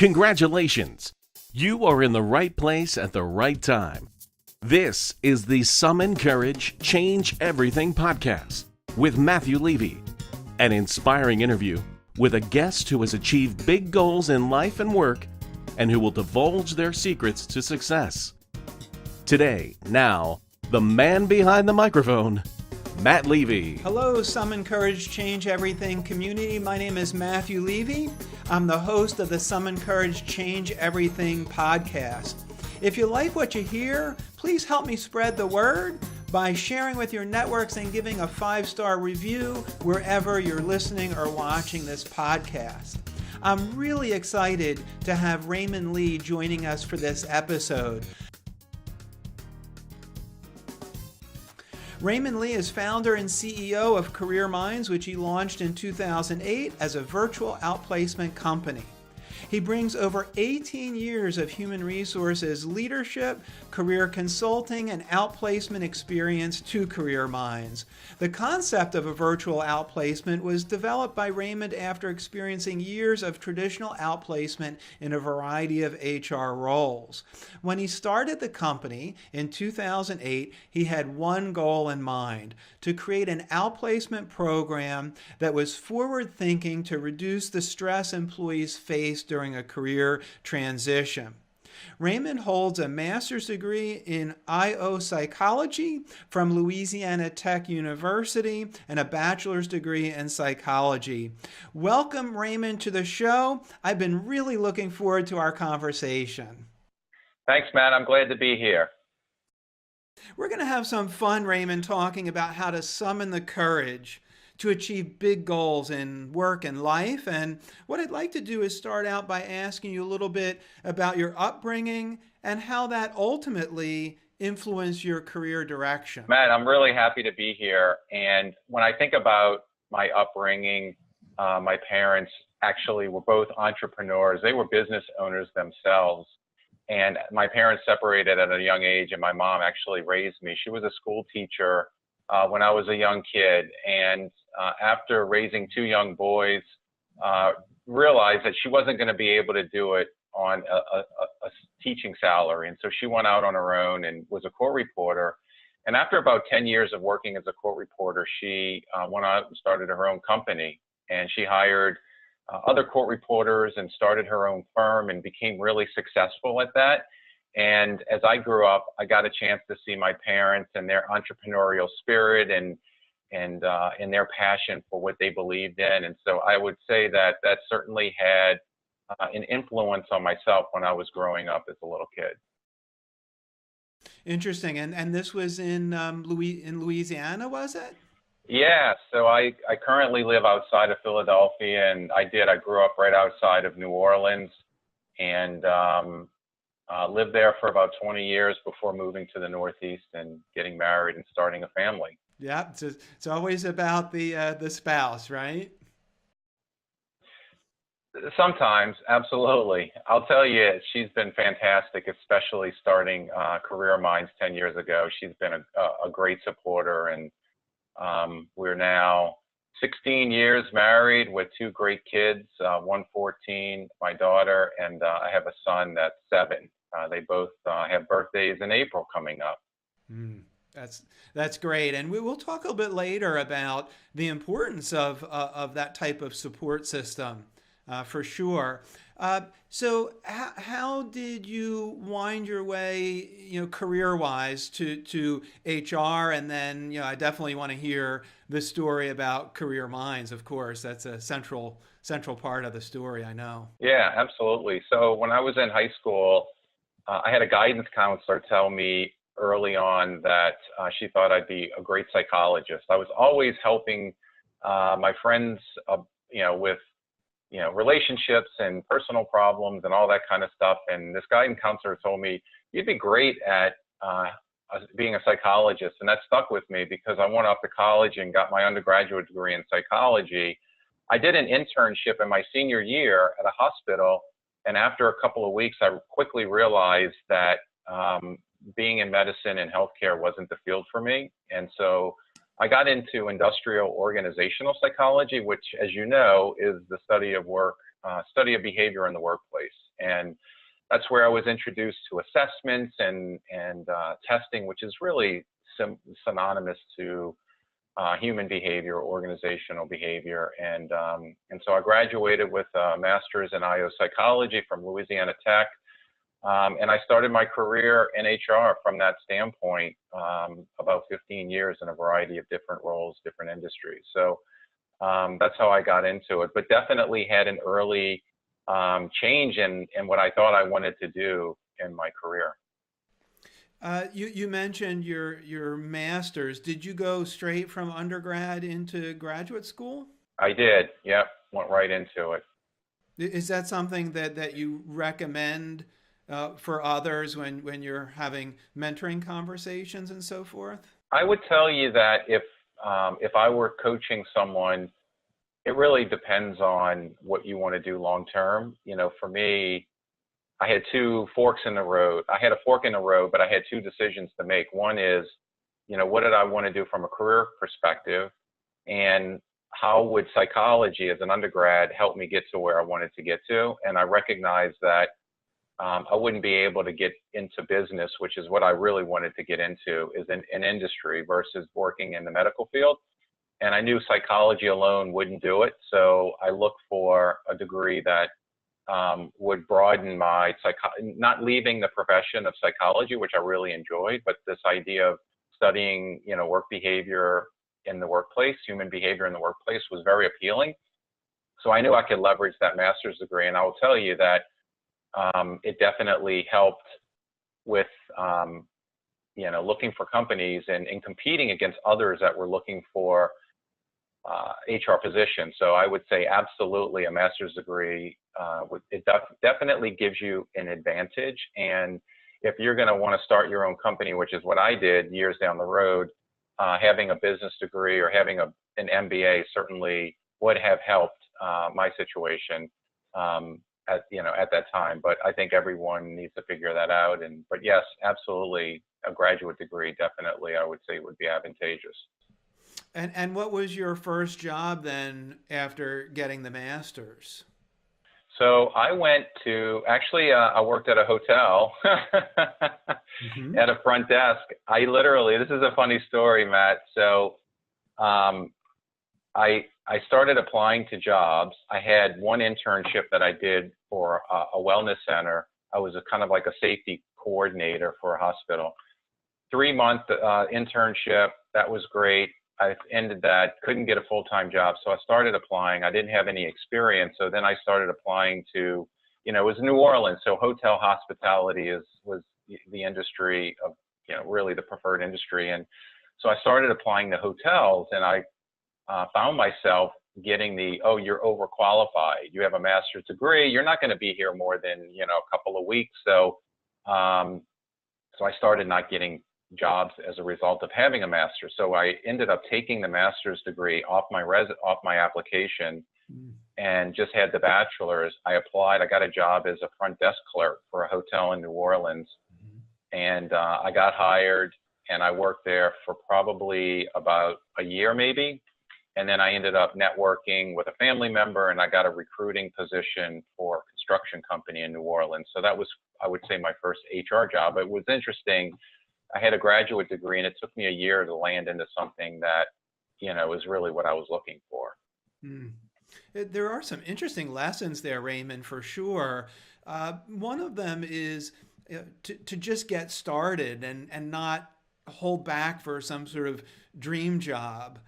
Congratulations! You are in the right place at the right time. This is the Summon Courage, Change Everything podcast with Matthew Levy, an inspiring interview with a guest who has achieved big goals in life and work and who will divulge their secrets to success. Today, now, the man behind the microphone, Matt Levy. Hello, Summon Courage, Change Everything community. My name is Matthew Levy. I'm the host of the Summon Courage, Change Everything podcast. If you like what you hear, please help me spread the word by sharing with your networks and giving a 5-star review wherever you're listening or watching this podcast. I'm really excited to have Raymond Lee joining us for this episode. Raymond Lee is founder and CEO of Careerminds, which he launched in 2008 as a virtual outplacement company. He brings over 18 years of human resources leadership, career consulting, and outplacement experience to Careerminds. The concept of a virtual outplacement was developed by Raymond after experiencing years of traditional outplacement in a variety of HR roles. When he started the company in 2008, he had one goal in mind: to create an outplacement program that was forward-thinking to reduce the stress employees face during a career transition. Raymond holds a master's degree in IO psychology from Louisiana Tech University and a bachelor's degree in psychology. Welcome, Raymond, to the show. I've been really looking forward to our conversation. Thanks, Matt. I'm glad to be here. We're going to have some fun, Raymond, talking about how to summon the courage to achieve big goals in work and life. And what I'd like to do is start out by asking you a little bit about your upbringing and how that ultimately influenced your career direction. Matt, I'm really happy to be here. And when I think about my upbringing, my parents actually were both entrepreneurs. They were business owners themselves. And my parents separated at a young age, and my mom actually raised me. She was a school teacher when I was a young kid. And after raising two young boys, realized that she wasn't going to be able to do it on a teaching salary. And so she went out on her own and was a court reporter. And after about 10 years of working as a court reporter, she went out and started her own company. And she hired other court reporters and started her own firm and became really successful at that. And as I grew up, I got a chance to see my parents and their entrepreneurial spirit and their passion for what they believed in. And so I would say that that certainly had an influence on myself when I was growing up as a little kid. Interesting. And this was in Louisiana, was it? Yeah. So I currently live outside of Philadelphia, and I grew up right outside of New Orleans, and lived there for about 20 years before moving to the Northeast and getting married and starting a family. Yeah, it's always about the spouse, right? Sometimes, absolutely. I'll tell you, she's been fantastic, especially starting Careerminds 10 years ago. She's been a great supporter, and we're now 16 years married with two great kids, one 14, my daughter, and I have a son that's 7. They both have birthdays in April coming up. That's great, and we will talk a little bit later about the importance of that type of support system, for sure. So how did you wind your way, career-wise to HR, and then I definitely want to hear the story about Careerminds. Of course, that's a central part of the story, I know. Yeah, absolutely. So when I was in high school, I had a guidance counselor tell me early on that she thought I'd be a great psychologist. I was always helping my friends, with relationships and personal problems and all that kind of stuff. And this guidance counselor told me, you'd be great at being a psychologist. And that stuck with me because I went off to college and got my undergraduate degree in psychology. I did an internship in my senior year at a hospital. And after a couple of weeks, I quickly realized that being in medicine and healthcare wasn't the field for me. And so I got into industrial organizational psychology, which, as you know, is the study of work study of behavior in the workplace. And that's where I was introduced to assessments and testing, which is really synonymous to human behavior, organizational behavior. And so I graduated with a master's in IO psychology from Louisiana Tech. And I started my career in HR from that standpoint, about 15 years in a variety of different roles, different industries. So that's how I got into it, but definitely had an early change in what I thought I wanted to do in my career. You mentioned your master's. Did you go straight from undergrad into graduate school? I did. Yep. Went right into it. Is that something that you recommend for others when you're having mentoring conversations and so forth? I would tell you that if I were coaching someone, it really depends on what you want to do long term. You know, for me, I had two forks in the road. I had a fork in the road, but I had two decisions to make. One is, you know, what did I want to do from a career perspective? And how would psychology as an undergrad help me get to where I wanted to get to? And I recognized that I wouldn't be able to get into business, which is what I really wanted to get into, is an industry versus working in the medical field. And I knew psychology alone wouldn't do it. So I looked for a degree that would broaden my not leaving the profession of psychology, which I really enjoyed, but this idea of studying, you know, work behavior in the workplace, human behavior in the workplace was very appealing. So I knew I could leverage that master's degree. And I will tell you that it definitely helped with, you know, looking for companies and competing against others that were looking for HR positions. So I would say absolutely a master's degree, it definitely gives you an advantage. And if you're going to want to start your own company, which is what I did years down the road, having a business degree or having an MBA certainly would have helped my situation at that time. But I think everyone needs to figure that out. But yes, absolutely, a graduate degree definitely I would say would be advantageous. And what was your first job then after getting the master's? So I went to, actually, I worked at a hotel at a front desk. This is a funny story, Matt. So I started applying to jobs. I had one internship that I did for a wellness center. I was kind of like a safety coordinator for a hospital. 3-month internship. That was great. I ended that, couldn't get a full-time job. So I started applying. I didn't have any experience. So then I started applying to, you know, it was New Orleans. So hotel hospitality was the industry of, you know, really the preferred industry. And so I started applying to hotels, and I found myself getting you're overqualified. You have a master's degree. You're not going to be here more than, you know, a couple of weeks. So I started not getting jobs as a result of having a master's. So I ended up taking the master's degree off my application and just had the bachelor's. I applied. I got a job as a front desk clerk for a hotel in New Orleans, and I got hired, and I worked there for probably about a year maybe. And then I ended up networking with a family member, and I got a recruiting position for a construction company in New Orleans. So that was, I would say, my first HR job. It was interesting. I had a graduate degree, and it took me a year to land into something that, you know, is really what I was looking for. There are some interesting lessons there, Raymond, for sure. One of them is to just get started and not hold back for some sort of dream job.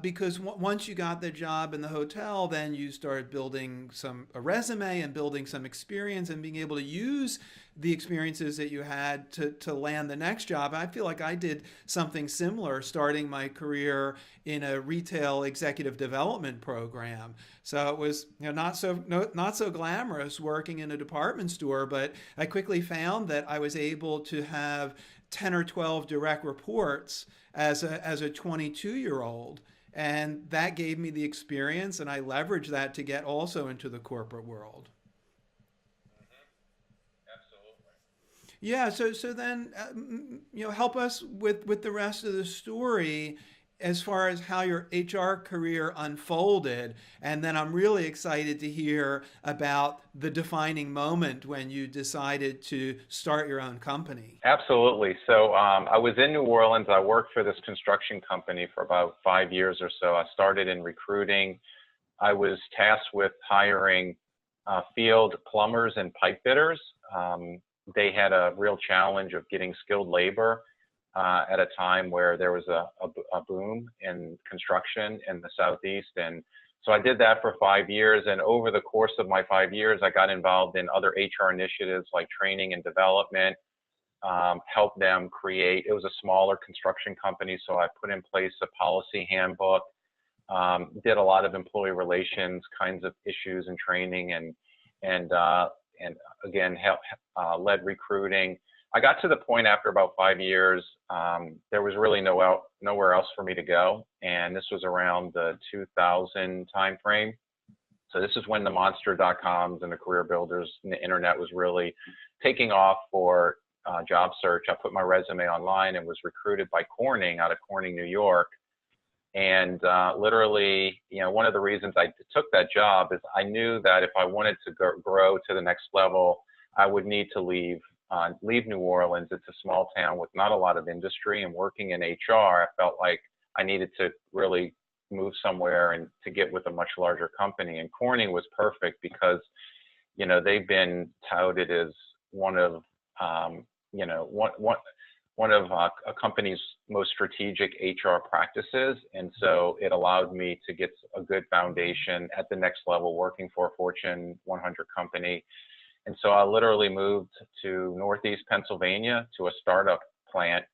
Because once you got the job in the hotel, then you started building a resume and building some experience and being able to use the experiences that you had to land the next job. I feel like I did something similar, starting my career in a retail executive development program. So it was, you know, not so glamorous working in a department store, but I quickly found that I was able to have 10 or 12 direct reports as a 22-year-old. And that gave me the experience, and I leveraged that to get also into the corporate world. Absolutely. Yeah. So then, you know, help us with the rest of the story. as far as how your HR career unfolded. And then I'm really excited to hear about the defining moment when you decided to start your own company. Absolutely. So I was in New Orleans. I worked for this construction company for about 5 years or so. I started in recruiting. I was tasked with hiring field plumbers and pipe fitters. They had a real challenge of getting skilled labor at a time where there was a boom in construction in the Southeast. And so I did that for 5 years. And over the course of my 5 years, I got involved in other HR initiatives like training and development, helped them create, it was a smaller construction company. So I put in place a policy handbook, did a lot of employee relations kinds of issues and training, and again, led recruiting. I got to the point after about 5 years, there was really nowhere else for me to go. And this was around the 2000 timeframe. So this is when the monster.coms and the career builders and the internet was really taking off for job search. I put my resume online and was recruited by Corning out of Corning, New York. And literally, one of the reasons I took that job is I knew that if I wanted to grow to the next level, I would need to leave New Orleans. It's a small town with not a lot of industry, and working in HR, I felt like I needed to really move somewhere and to get with a much larger company. And Corning was perfect because, they've been touted as one of a company's most strategic HR practices. And so it allowed me to get a good foundation at the next level, working for a Fortune 100 company. And so I literally moved to Northeast Pennsylvania to a startup plant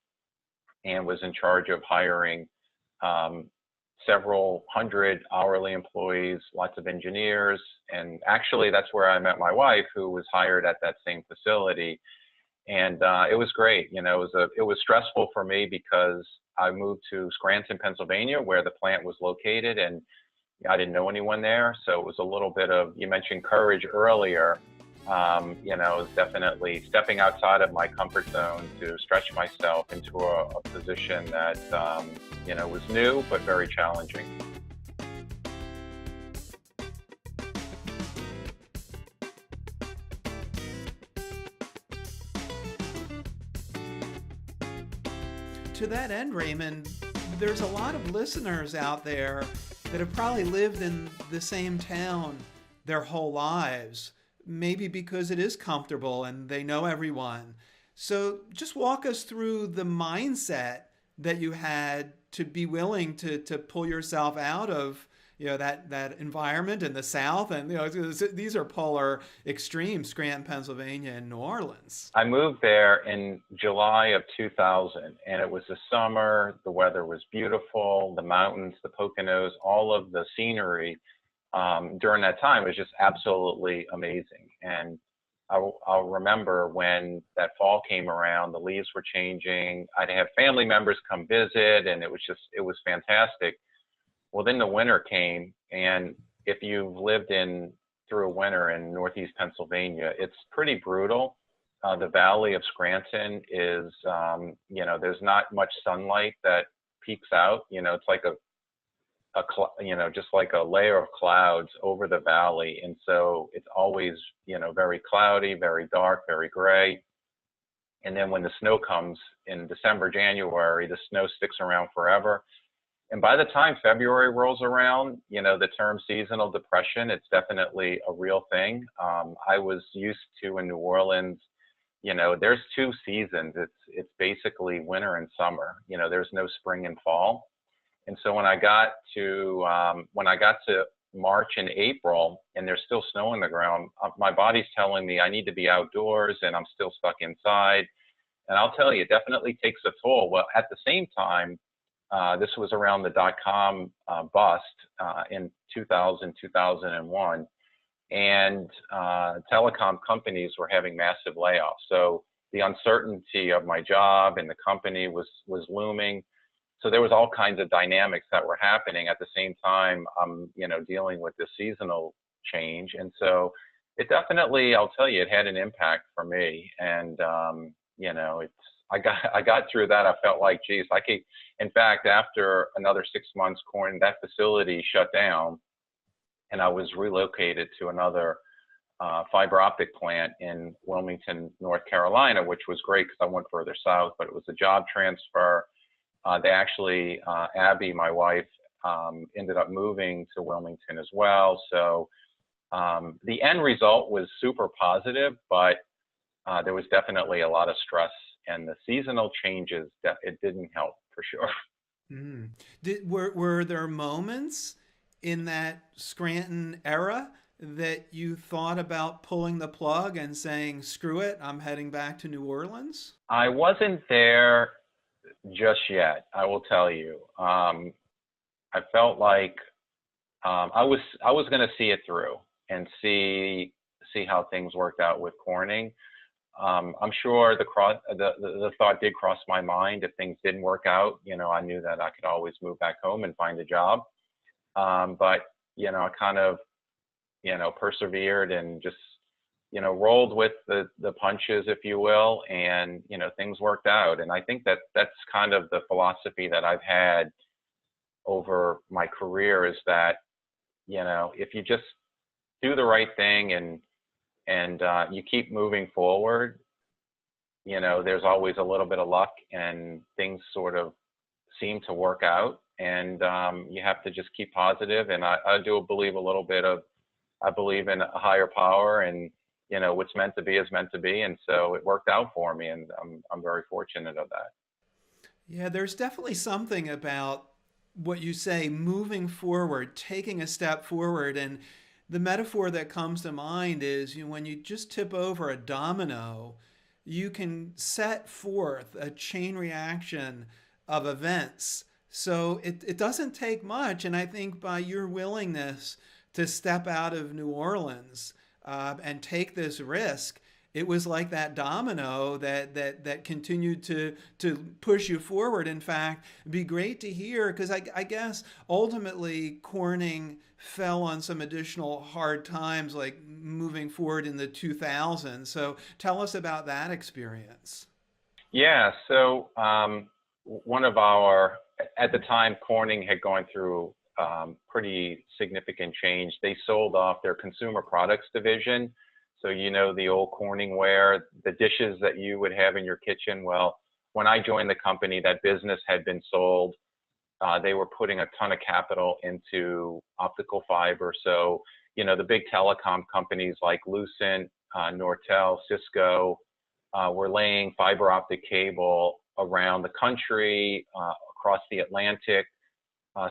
and was in charge of hiring several hundred hourly employees, lots of engineers. And actually, that's where I met my wife, who was hired at that same facility. And it was great. It was stressful for me because I moved to Scranton, Pennsylvania, where the plant was located, and I didn't know anyone there. So it was a little bit of, you mentioned courage earlier. It was definitely stepping outside of my comfort zone to stretch myself into a position that, was new, but very challenging. To that end, Raymond, there's a lot of listeners out there that have probably lived in the same town their whole lives, maybe because it is comfortable and they know everyone. So just walk us through the mindset that you had to be willing to pull yourself out of that environment in the South. And these are polar extremes, Scranton, Pennsylvania, and New Orleans. I moved there in July of 2000, and it was the summer. The weather was beautiful, the mountains, the Poconos, all of the scenery during that time was just absolutely amazing. And I'll remember when that fall came around, the leaves were changing. I'd have family members come visit, and it was fantastic. Well, then the winter came, and if you've lived through a winter in Northeast Pennsylvania, it's pretty brutal. The valley of Scranton is, there's not much sunlight that peeks out. It's like just like a layer of clouds over the valley. And so it's always, very cloudy, very dark, very gray. And then when the snow comes in December, January, the snow sticks around forever. And by the time February rolls around, the term seasonal depression, it's definitely a real thing. I was used to in New Orleans, there's two seasons. It's basically winter and summer. There's no spring and fall. And so when I got to March and April, and there's still snow on the ground, my body's telling me I need to be outdoors, and I'm still stuck inside. And I'll tell you, it definitely takes a toll. Well, at the same time, this was around the dot-com bust in 2000, 2001, and telecom companies were having massive layoffs. So the uncertainty of my job and the company was looming. So there was all kinds of dynamics that were happening at the same time. I'm, dealing with the seasonal change, and so it definitely, I'll tell you, it had an impact for me. And I got through that. I felt like, geez, in fact, after another 6 months, that facility shut down, and I was relocated to another fiber optic plant in Wilmington, North Carolina, which was great because I went further south, but it was a job transfer. They actually, Abby, my wife, ended up moving to Wilmington as well. So the end result was super positive, but there was definitely a lot of stress, and the seasonal changes, it didn't help for sure. Mm. Were there moments in that Scranton era that you thought about pulling the plug and saying, screw it, I'm heading back to New Orleans? I wasn't there just yet, I will tell you. I felt like I was going to see it through and see how things worked out with Corning. I'm sure the thought did cross my mind if things didn't work out. I knew that I could always move back home and find a job. But I kind of persevered and just rolled with the punches, if you will, and things worked out. And I think that's kind of the philosophy that I've had over my career, is that if you just do the right thing and you keep moving forward, there's always a little bit of luck and things sort of seem to work out. And you have to just keep positive. And I do believe I believe in a higher power, and what's meant to be is meant to be. And so it worked out for me, and I'm very fortunate of that. Yeah, there's definitely something about what you say, moving forward, taking a step forward. And the metaphor that comes to mind is when you just tip over a domino, you can set forth a chain reaction of events. So it doesn't take much. And I think by your willingness to step out of New Orleans and take this risk, it was like that domino that continued to push you forward. In fact, it'd be great to hear, because I guess ultimately Corning fell on some additional hard times, like moving forward in the 2000s. So tell us about that experience. Yeah, so at the time, Corning had gone through pretty significant change. They sold off their consumer products division. So the old Corningware, the dishes that you would have in your kitchen. Well, when I joined the company, that business had been sold. They were putting a ton of capital into optical fiber. So, the big telecom companies like Lucent, Nortel, Cisco were laying fiber optic cable around the country, across the Atlantic,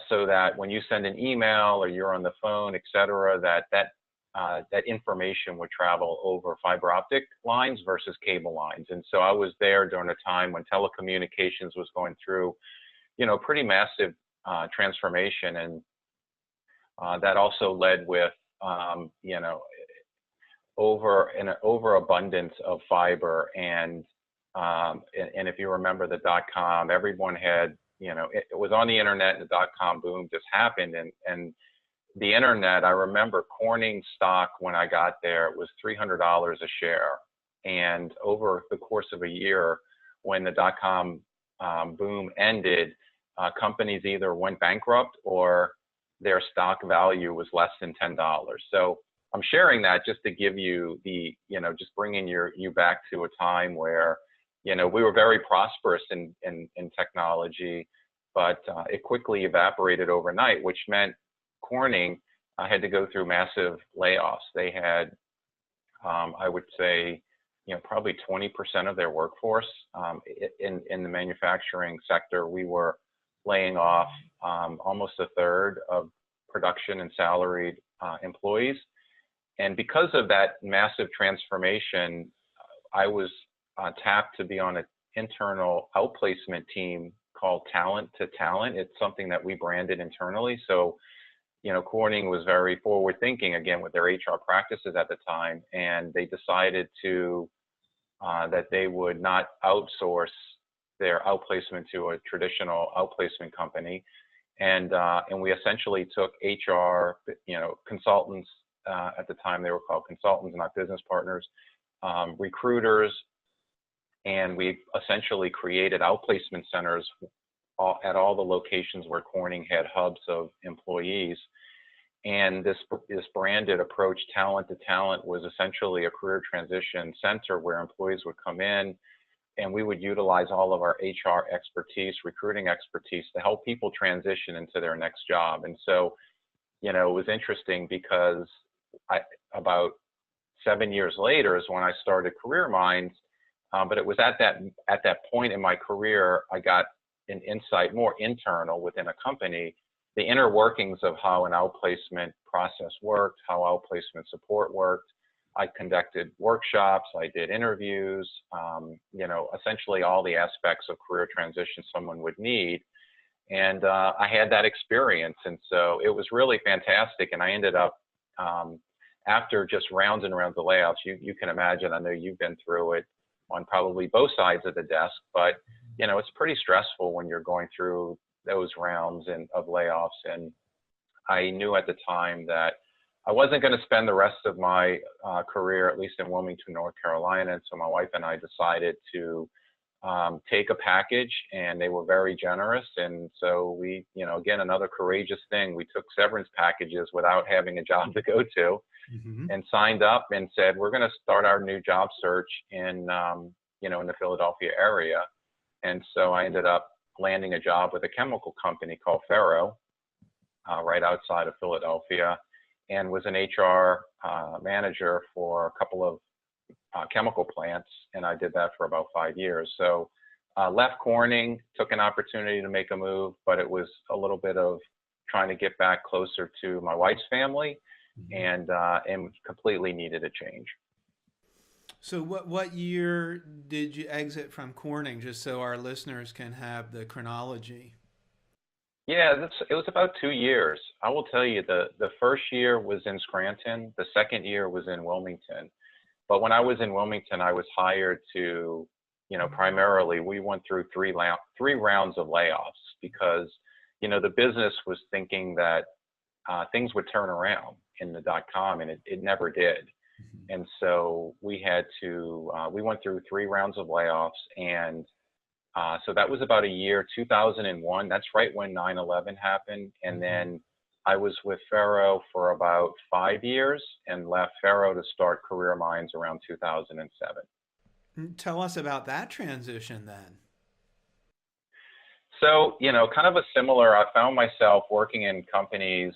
so that when you send an email or you're on the phone, et cetera, that information would travel over fiber optic lines versus cable lines. And so I was there during a time when telecommunications was going through, pretty massive transformation. And that also led with, overabundance of fiber. And if you remember the .com, everyone had, it was on the internet, and the .com boom just happened. And the internet, I remember Corning stock when I got there, it was $300 a share. And over the course of a year, when the .com boom ended, companies either went bankrupt or their stock value was less than $10. So I'm sharing that just to give you just bringing you back to a time where, we were very prosperous in technology, but it quickly evaporated overnight, which meant Corning had to go through massive layoffs. They had, I would say, probably 20% of their workforce in the manufacturing sector. We were laying off almost a third of production and salaried employees. And because of that massive transformation, I was tapped to be on an internal outplacement team called Talent to Talent. It's something that we branded internally. So, Corning was very forward thinking, again, with their HR practices at the time. And they decided that they would not outsource their outplacement to a traditional outplacement company. And we essentially took HR, consultants, at the time they were called consultants, not business partners, recruiters, And we essentially created outplacement centers at all the locations where Corning had hubs of employees. And this branded approach, talent to talent, was essentially a career transition center where employees would come in and we would utilize all of our HR expertise, recruiting expertise to help people transition into their next job. And so, it was interesting because about 7 years later is when I started Careerminds, but it was at that point in my career, I got an insight more internal within a company, the inner workings of how an outplacement process worked, how outplacement support worked. I conducted workshops, I did interviews, essentially all the aspects of career transition someone would need. And I had that experience. And so it was really fantastic. And I ended up, after just rounds and rounds of layoffs, you can imagine, I know you've been through it on probably both sides of the desk, but, it's pretty stressful when you're going through those rounds of layoffs. And I knew at the time that I wasn't going to spend the rest of my career, at least in Wilmington, North Carolina. And so my wife and I decided to take a package, and they were very generous. And so we, again, another courageous thing, we took severance packages without having a job to go to, and signed up and said, we're going to start our new job search in the Philadelphia area. And so I ended up landing a job with a chemical company called Ferro, right outside of Philadelphia, and was an HR manager for a couple of chemical plants, and I did that for about 5 years. So left Corning, took an opportunity to make a move, but it was a little bit of trying to get back closer to my wife's family, and completely needed a change. So what year did you exit from Corning, just so our listeners can have the chronology? Yeah, it was about 2 years. I will tell you, the first year was in Scranton. The second year was in Wilmington. But when I was in Wilmington, I was hired to, primarily, we went through three rounds of layoffs because, the business was thinking that things would turn around in the .com, and it never did. And so we went through 3 rounds of layoffs, and so that was about a year, 2001. That's right when 9/11 happened. And then I was with Ferro for about 5 years and left Ferro to start Careerminds around 2007. Tell us about that transition then. So, kind of a similar, I found myself working in companies,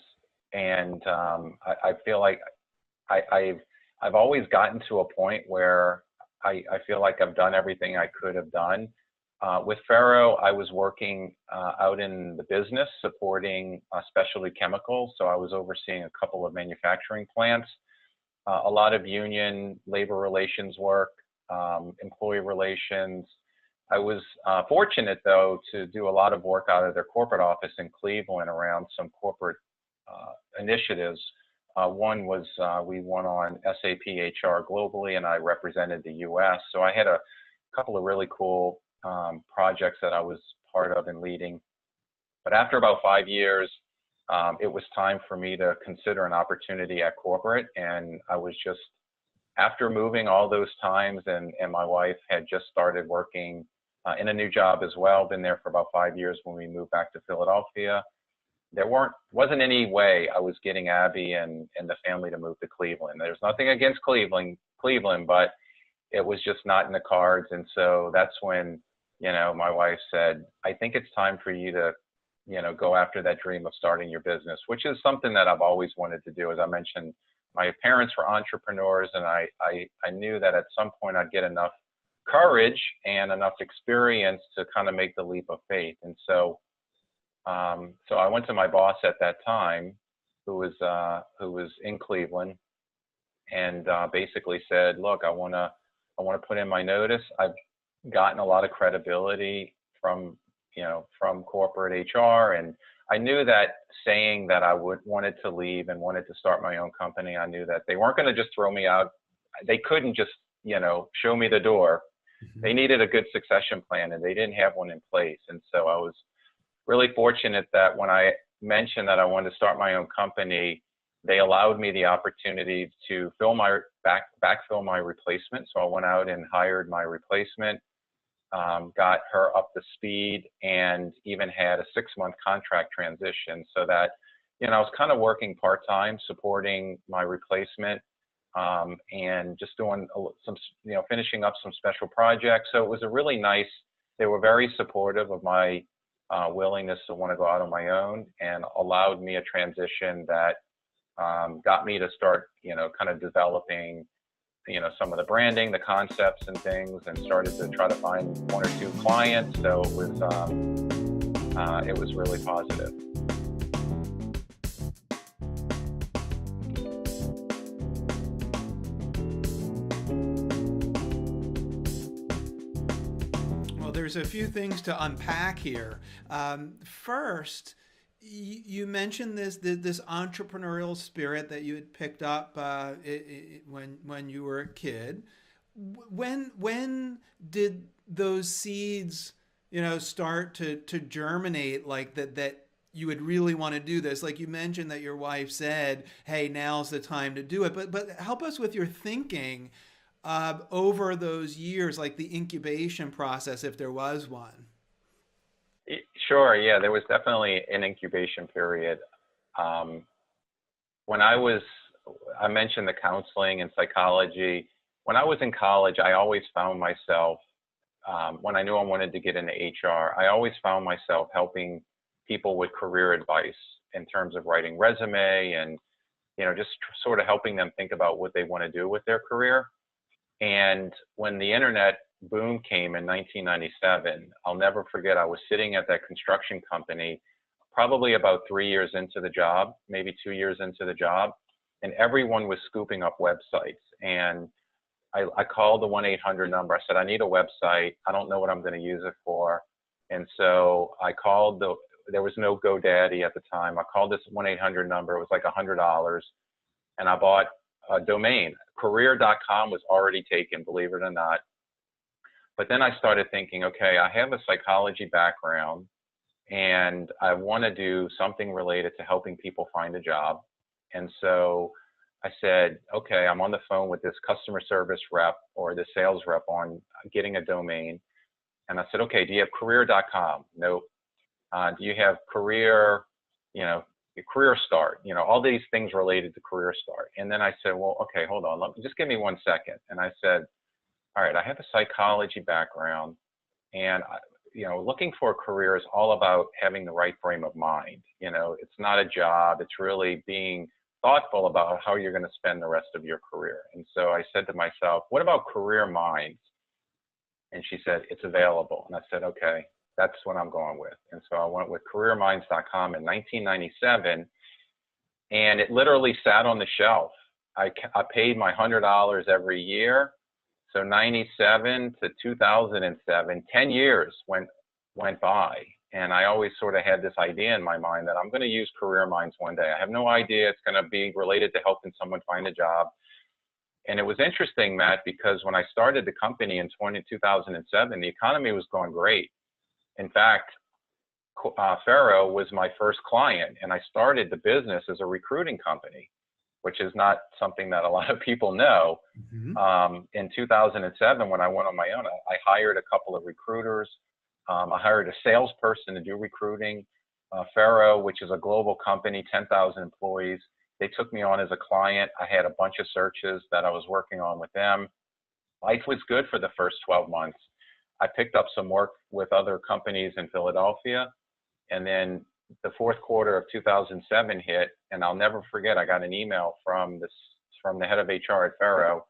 and I feel like I've always gotten to a point where I feel like I've done everything I could have done. With Ferro, I was working out in the business supporting specialty chemicals. So I was overseeing a couple of manufacturing plants, a lot of union labor relations work, employee relations. I was fortunate, though, to do a lot of work out of their corporate office in Cleveland around some corporate initiatives. One was we won on SAP HR globally, and I represented the US. So I had a couple of really cool projects that I was part of and leading. But after about 5 years, it was time for me to consider an opportunity at corporate. And I was just, after moving all those times, and my wife had just started working in a new job as well, been there for about 5 years when we moved back to Philadelphia. There wasn't any way I was getting Abby and the family to move to Cleveland. There's nothing against Cleveland, but it was just not in the cards. And so that's when, my wife said, I think it's time for you to, go after that dream of starting your business, which is something that I've always wanted to do. As I mentioned, my parents were entrepreneurs, and I knew that at some point I'd get enough courage and enough experience to kind of make the leap of faith. And so I went to my boss at that time, who was in Cleveland, and basically said, look, I want to put in my notice. I've gotten a lot of credibility from corporate HR, and I knew that saying that I wanted to leave and wanted to start my own company, I knew that they weren't going to just throw me out. They couldn't just show me the door. They needed a good succession plan, and they didn't have one in place. And so I was really fortunate that when I mentioned that I wanted to start my own company, they allowed me the opportunity to backfill my replacement. So I went out and hired my replacement. got her up to speed, and even had a 6-month contract transition, so that, I was kind of working part-time, supporting my replacement, and just doing some, finishing up some special projects. So it was a really nice, they were very supportive of my willingness to want to go out on my own, and allowed me a transition that got me to start, kind of developing, some of the branding, the concepts and things, and started to try to find 1 or 2 clients. So it was really positive. Well, there's a few things to unpack here. First, you mentioned this entrepreneurial spirit that you had picked up when you were a kid. When did those seeds, start to germinate, like that you would really want to do this? Like you mentioned that your wife said, "Hey, now's the time to do it." But help us with your thinking over those years, like the incubation process, if there was one. Sure. Yeah, there was definitely an incubation period. When I mentioned the counseling and psychology. When I was in college, I always found myself, when I knew I wanted to get into HR, I always found myself helping people with career advice in terms of writing resume and, just sort of helping them think about what they want to do with their career. And when the internet boom came in 1997, I'll never forget, I was sitting at that construction company, probably about 3 years into the job, maybe 2 years into the job, and everyone was scooping up websites. And I called the 1-800 number. I said, I need a website. I don't know what I'm going to use it for. And so I called there was no GoDaddy at the time. I called this 1-800 number. It was like $100. And I bought a domain. Career.com was already taken, believe it or not. But then I started thinking, okay, I have a psychology background, and I want to do something related to helping people find a job. And so I said, okay, I'm on the phone with this customer service rep or the sales rep on getting a domain. And I said, okay, do you have career.com? Nope. Do you have career, career start, all these things related to career start. And then I said, well, okay, hold on, just give me 1 second. And I said, all right, I have a psychology background, and looking for a career is all about having the right frame of mind. It's not a job. It's really being thoughtful about how you're going to spend the rest of your career. And so I said to myself, what about Careerminds? And she said, it's available. And I said, okay, that's what I'm going with. And so I went with careerminds.com in 1997, and it literally sat on the shelf. I paid my $100 every year. So 97 to 2007, 10 years went by. And I always sort of had this idea in my mind that I'm going to use Careerminds one day. I have no idea it's going to be related to helping someone find a job. And it was interesting, Matt, because when I started the company in 2007, the economy was going great. In fact, Faro was my first client, and I started the business as a recruiting company, which is not something that a lot of people know. Mm-hmm. In 2007, when I went on my own, I hired a couple of recruiters. I hired a salesperson to do recruiting. Faro, which is a global company, 10,000 employees, they took me on as a client. I had a bunch of searches that I was working on with them. Life was good for the first 12 months. I picked up some work with other companies in Philadelphia. And then the fourth quarter of 2007 hit, and I'll never forget, I got an email from the head of HR at Faro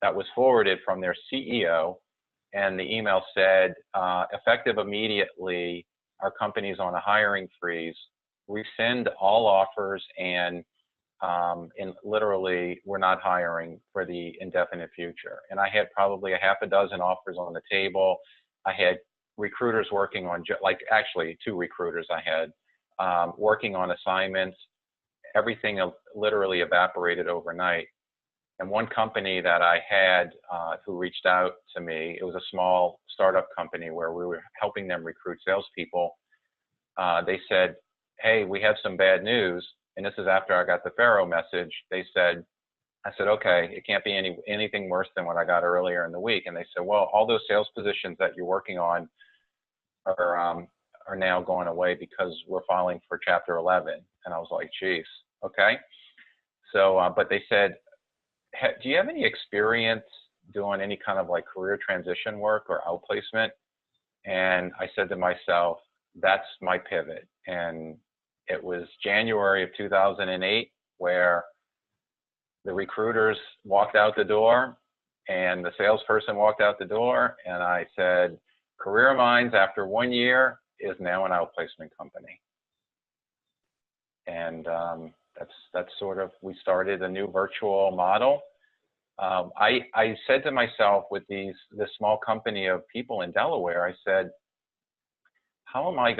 that was forwarded from their CEO. And the email said, effective immediately, our company's on a hiring freeze. Rescind all offers, and literally, we're not hiring for the indefinite future. And I had probably a half a dozen offers on the table. I had recruiters working on, actually 2 recruiters I had working on assignments. Everything literally evaporated overnight. And one company that I had who reached out to me, it was a small startup company where we were helping them recruit salespeople. They said, hey, we have some bad news. And this is after I got the Faro message. They said, I said, okay, it can't be anything worse than what I got earlier in the week. And they said, well, all those sales positions that you're working on are now going away because we're filing for Chapter 11. And I was like, geez, okay. So, but they said, do you have any experience doing any kind of like career transition work or outplacement? And I said to myself, that's my pivot. And it was January of 2008 where the recruiters walked out the door and the salesperson walked out the door. And I said, Careerminds, after 1 year, is now an outplacement company. And that's sort of, we started a new virtual model. I said to myself with this small company of people in Delaware, I said, how am I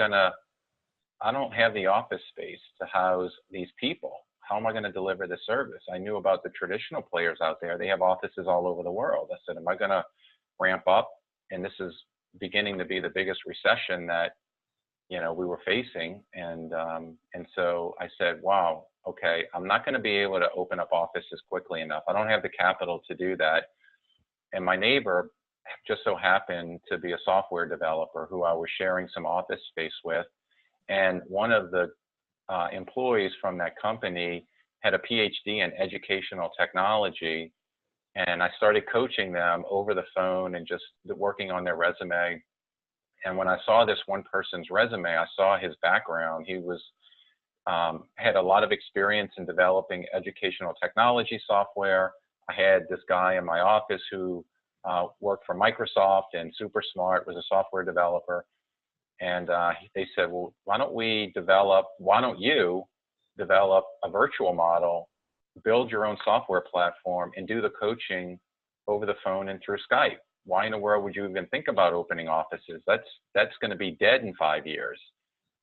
I don't have the office space to house these people. How am I going to deliver the service? I knew about the traditional players out there. They have offices all over the world. I said, am I going to ramp up? And this is beginning to be the biggest recession that, we were facing. And so I said, wow, okay, I'm not going to be able to open up offices quickly enough. I don't have the capital to do that. And my neighbor just so happened to be a software developer who I was sharing some office space with. And one of the employees from that company had a PhD in educational technology. And I started coaching them over the phone and just working on their resume. And when I saw this one person's resume, I saw his background. He was had a lot of experience in developing educational technology software. I had this guy in my office who worked for Microsoft and super smart, was a software developer. And they said, well, why don't you develop a virtual model, build your own software platform, and do the coaching over the phone and through Skype? Why in the world would you even think about opening offices? That's going to be dead in 5 years,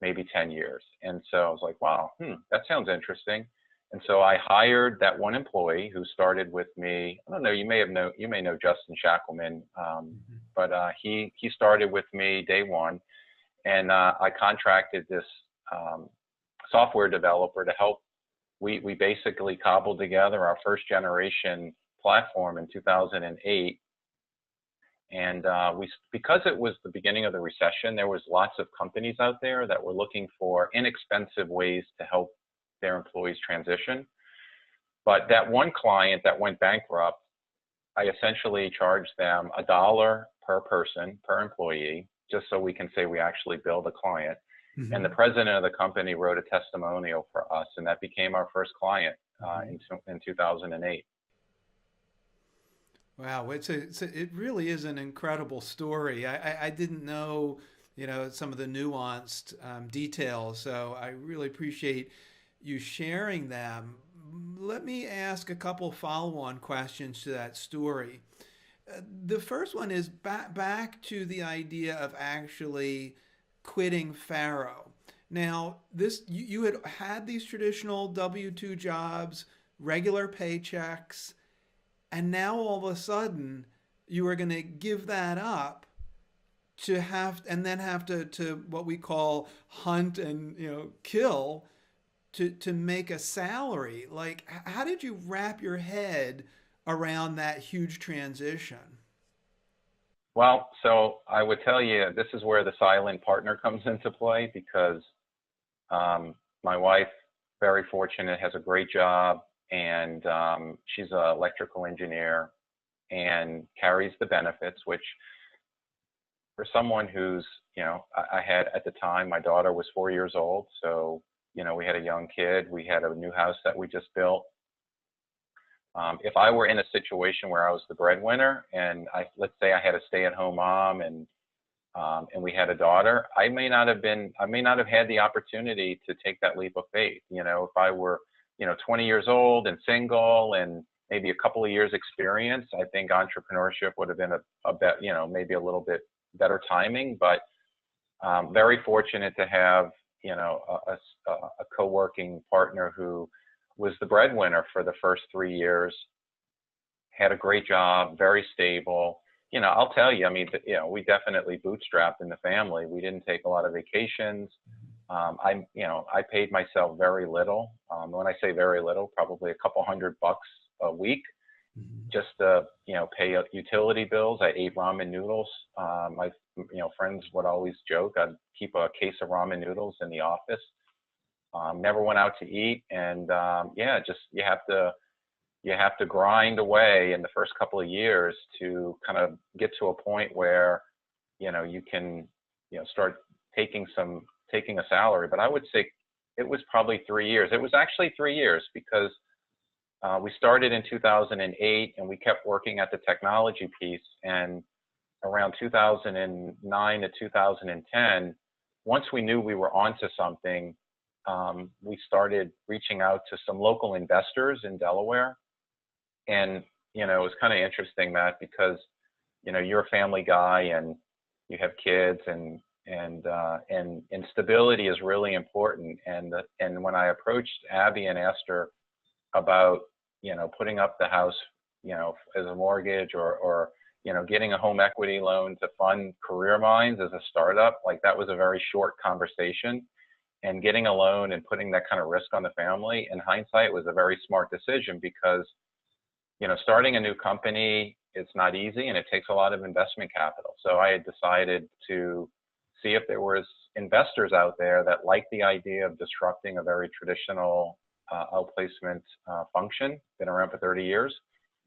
maybe 10 years. And so I was like, wow, that sounds interesting. And so I hired that one employee who started with me. I don't know, you may know Justin Shackleman, but he started with me day one. And I contracted this software developer to help. We basically cobbled together our first generation platform in 2008. And because it was the beginning of the recession, there was lots of companies out there that were looking for inexpensive ways to help their employees transition. But that one client that went bankrupt, I essentially charged them $1 per person, per employee, just so we can say we actually billed a client. Mm-hmm. And the president of the company wrote a testimonial for us, and that became our first client in 2008. Wow, it really is an incredible story. I didn't know, some of the nuanced details, so I really appreciate you sharing them. Let me ask a couple follow-on questions to that story. The first one is back to the idea of actually quitting Faro. Now, you had these traditional W-2 jobs, regular paychecks, and now all of a sudden you are going to give that up to have to what we call hunt and kill to make a salary. Like, how did you wrap your head around that huge transition? Well, so I would tell you, this is where the silent partner comes into play, because my wife, very fortunate, has a great job, and she's an electrical engineer and carries the benefits, which for someone who's, I had at the time, my daughter was 4 years old. So, we had a young kid, we had a new house that we just built. If I were in a situation where I was the breadwinner and let's say I had a stay-at-home mom and we had a daughter, I may not have had the opportunity to take that leap of faith. If I were, 20 years old and single and maybe a couple of years experience, I think entrepreneurship would have been maybe a little bit better timing. But very fortunate to have, a co-working partner who was the breadwinner for the first 3 years, had a great job, very stable. I'll tell you, we definitely bootstrapped in the family. We didn't take a lot of vacations. I paid myself very little. When I say very little, probably a couple $100 a week just to, pay utility bills. I ate ramen noodles. My, friends would always joke I'd keep a case of ramen noodles in the office. Never went out to eat. And just you have to grind away in the first couple of years to kind of get to a point where, you can, start taking a salary. But I would say it was probably 3 years. It was actually 3 years because we started in 2008 and we kept working at the technology piece. And around 2009 to 2010, once we knew we were onto something, we started reaching out to some local investors in Delaware. And, it was kind of interesting, Matt, because, you're a family guy and you have kids and stability is really important. And when I approached Abby and asked her about, putting up the house, as a mortgage or getting a home equity loan to fund Careerminds as a startup, like that was a very short conversation. And getting a loan and putting that kind of risk on the family, in hindsight, was a very smart decision because, starting a new company, it's not easy and it takes a lot of investment capital. So I had decided to see if there was investors out there that liked the idea of disrupting a very traditional outplacement function, been around for 30 years,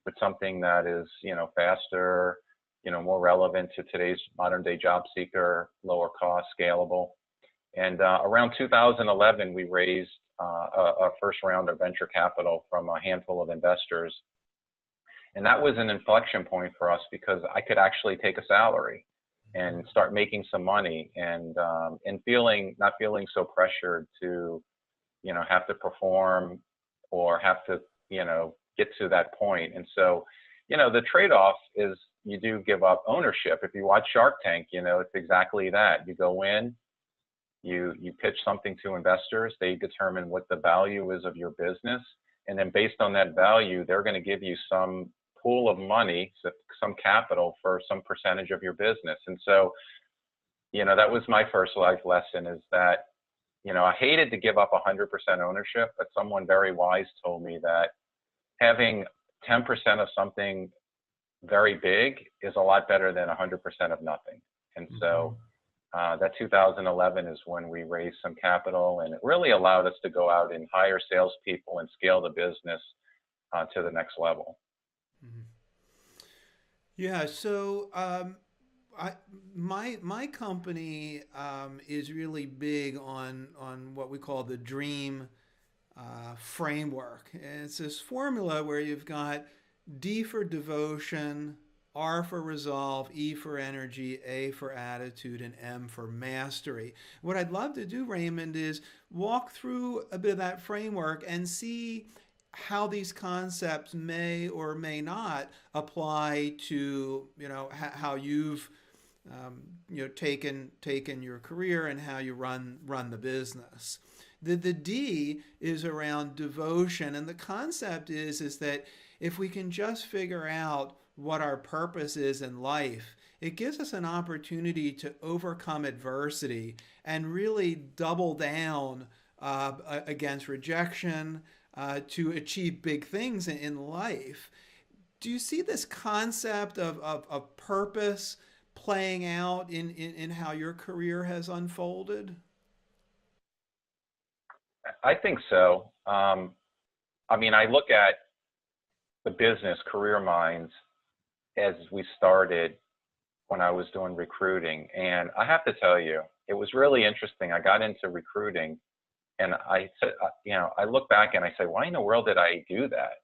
but something that is, faster, more relevant to today's modern day job seeker, lower cost, scalable. And around 2011, we raised a first round of venture capital from a handful of investors. And that was an inflection point for us because I could actually take a salary and start making some money and not feeling so pressured to, have to perform or have to, get to that point. And so, the trade-off is you do give up ownership. If you watch Shark Tank, it's exactly that. You go in, you pitch something to investors, they determine what the value is of your business. And then based on that value, they're going to give you some pool of money, some capital for some percentage of your business. And so, that was my first life lesson is that, I hated to give up 100% ownership, but someone very wise told me that having 10% of something very big is a lot better than 100% of nothing. And so that 2011 is when we raised some capital, and it really allowed us to go out and hire salespeople and scale the business to the next level. Yeah, so my company is really big on what we call the dream framework. And it's this formula where you've got D for devotion, R for resolve, E for energy, A for attitude, and M for mastery. What I'd love to do, Raymond, is walk through a bit of that framework and see how these concepts may or may not apply to, how you've, taken your career and how you run the business. The D is around devotion, and the concept is that if we can just figure out what our purpose is in life, it gives us an opportunity to overcome adversity and really double down against rejection to achieve big things in life. Do you see this concept of purpose playing out in how your career has unfolded? I think so. I look at the business Careerminds as we started when I was doing recruiting. And I have to tell you, it was really interesting. I got into recruiting and I said, I look back and I say, why in the world did I do that?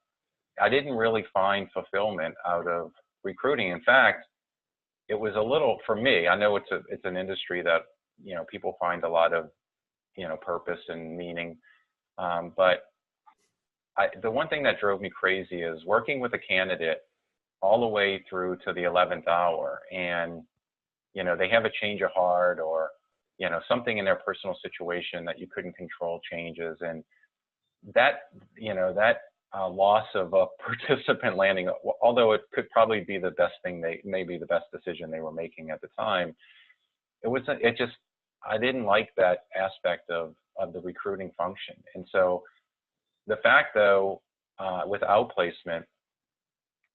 I didn't really find fulfillment out of recruiting. In fact, it was a little, for me, I know it's an industry that, people find a lot of, purpose and meaning. But the one thing that drove me crazy is working with a candidate all the way through to the 11th hour. And, they have a change of heart or, something in their personal situation that you couldn't control changes. And that, loss of a participant landing, although it could probably be the best thing, maybe the best decision they were making at the time, I didn't like that aspect of the recruiting function. And so the fact, though, with outplacement,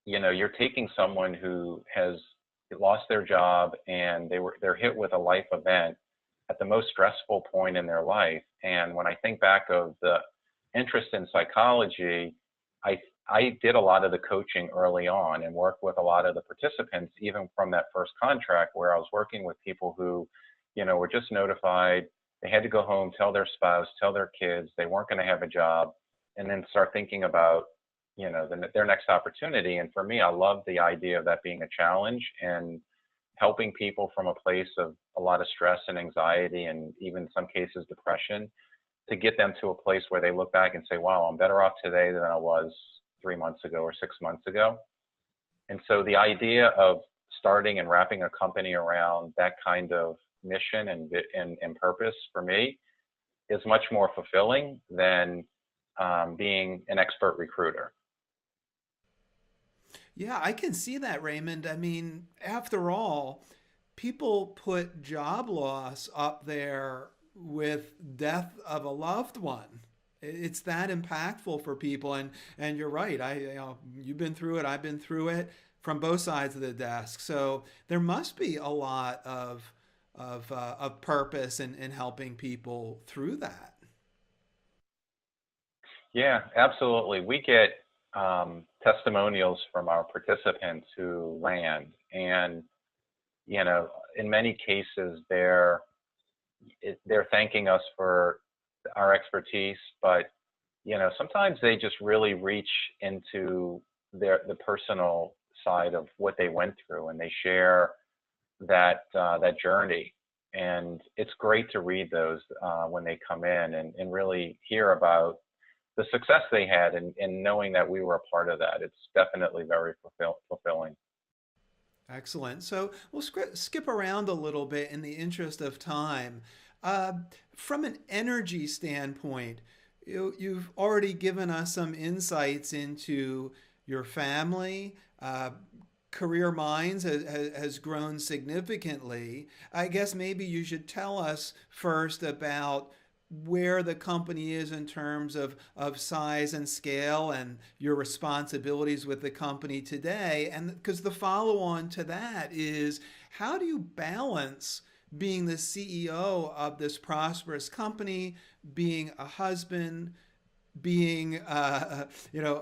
you're taking someone who has lost their job and they're hit with a life event at the most stressful point in their life. And when I think back of the interest in psychology, I did a lot of the coaching early on and worked with a lot of the participants, even from that first contract, where I was working with people who, were just notified they had to go home, tell their spouse, tell their kids they weren't going to have a job, and then start thinking about, their next opportunity. And for me, I love the idea of that being a challenge and helping people from a place of a lot of stress and anxiety, and even in some cases depression, to get them to a place where they look back and say, wow, I'm better off today than I was 3 months ago or 6 months ago. And so the idea of starting and wrapping a company around that kind of mission and purpose for me is much more fulfilling than being an expert recruiter. Yeah, I can see that, Raymond. I mean, after all, people put job loss up there with death of a loved one. It's that impactful for people, and you're right. You've been through it. I've been through it from both sides of the desk. So there must be a lot of purpose in helping people through that. Yeah, absolutely. We get testimonials from our participants who land, and in many cases they're thanking us for our expertise, but sometimes they just really reach into the personal side of what they went through, and they share that journey. And it's great to read those when they come in and really hear about the success they had, and knowing that we were a part of that. It's definitely very fulfilling. Excellent. So we'll skip around a little bit in the interest of time. From an energy standpoint, you've already given us some insights into your family. Careerminds has grown significantly. I guess maybe you should tell us first about where the company is in terms of size and scale and your responsibilities with the company today. And because the follow on to that is, how do you balance being the CEO of this prosperous company, being a husband, being a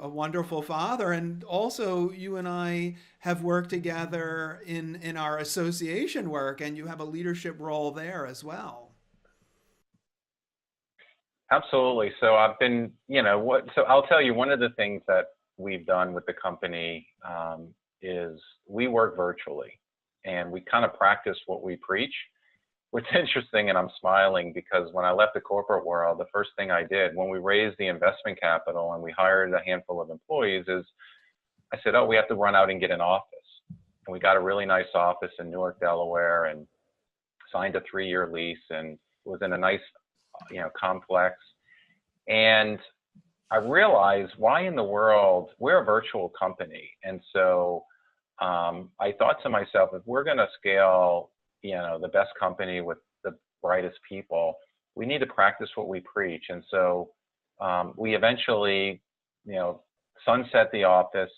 wonderful father, and also you and I have worked together in our association work, and you have a leadership role there as well. Absolutely. So I've been, so I'll tell you, one of the things that we've done with the company is we work virtually, and we kind of practice what we preach. What's interesting, and I'm smiling because when I left the corporate world, the first thing I did when we raised the investment capital and we hired a handful of employees is I said, oh, we have to run out and get an office. And we got a really nice office in Newark, Delaware, and signed a 3-year lease, and was in a nice complex. And I realized, why in the world, we're a virtual company. And so I thought to myself, if we're going to scale, the best company with the brightest people, we need to practice what we preach. And so we eventually, sunset the office.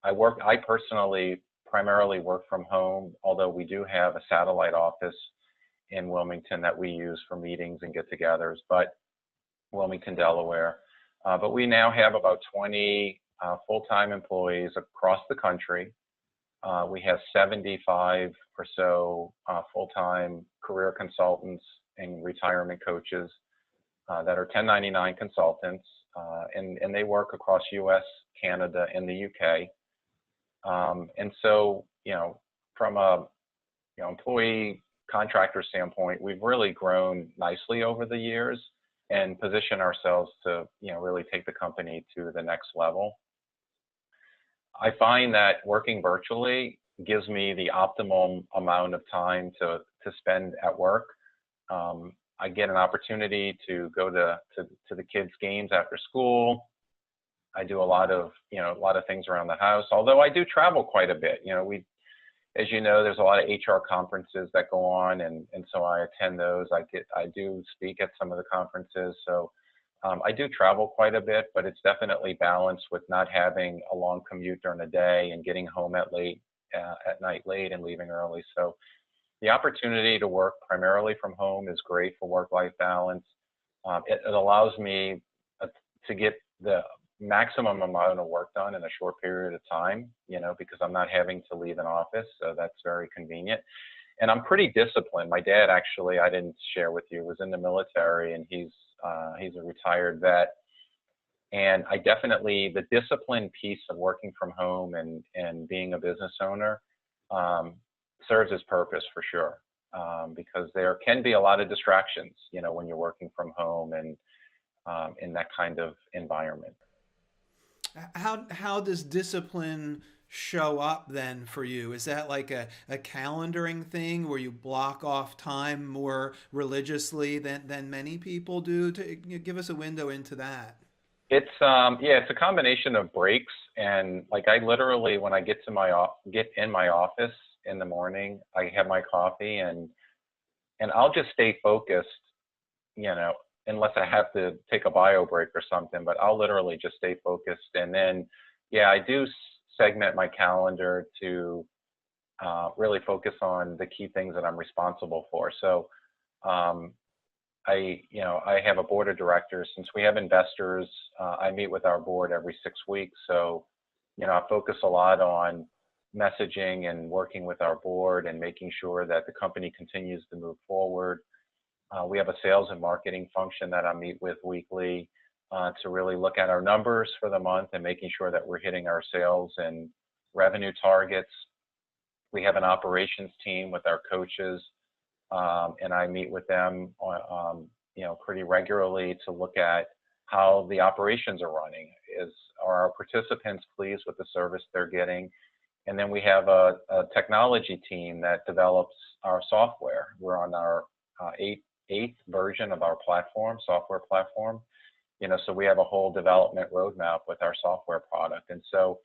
I personally primarily work from home, although we do have a satellite office in Wilmington that we use for meetings and get-togethers, but Wilmington, Delaware. But we now have about 20 full-time employees across the country. We have 75 or so full-time career consultants and retirement coaches that are 1099 consultants, and they work across US, Canada, and the UK. And so, from a employee contractor standpoint, we've really grown nicely over the years and position ourselves to, really take the company to the next level. I find that working virtually gives me the optimum amount of time to spend at work. I get an opportunity to go to the kids' games after school. I do a lot of things around the house, although I do travel quite a bit. As you know, there's a lot of HR conferences that go on, and so I attend those. I do speak at some of the conferences, so I do travel quite a bit, but it's definitely balanced with not having a long commute during the day and getting home at night late and leaving early. So the opportunity to work primarily from home is great for work-life balance. It allows me to get the maximum amount of work done in a short period of time, because I'm not having to leave an office. So that's very convenient. And I'm pretty disciplined. My dad, actually, I didn't share with you, was in the military, and he's a retired vet. And I definitely, the discipline piece of working from home and being a business owner serves its purpose for sure. Because there can be a lot of distractions, when you're working from home and in that kind of environment. How does discipline show up then for you? Is that like a calendaring thing where you block off time more religiously than many people do? To give us a window into that. It's it's a combination of breaks, and like I literally, when I get in my office in the morning, I have my coffee and I'll just stay focused, unless I have to take a bio break or something, but I'll literally just stay focused. And then, I do segment my calendar to really focus on the key things that I'm responsible for. So I have a board of directors. Since we have investors, I meet with our board every 6 weeks. So, I focus a lot on messaging and working with our board and making sure that the company continues to move forward. We have a sales and marketing function that I meet with weekly to really look at our numbers for the month and making sure that we're hitting our sales and revenue targets. We have an operations team with our coaches, and I meet with them pretty regularly to look at how the operations are running. Are our participants pleased with the service they're getting? And then we have a technology team that develops our software. We're on our eighth version of our software platform. So we have a whole development roadmap with our software product. And so,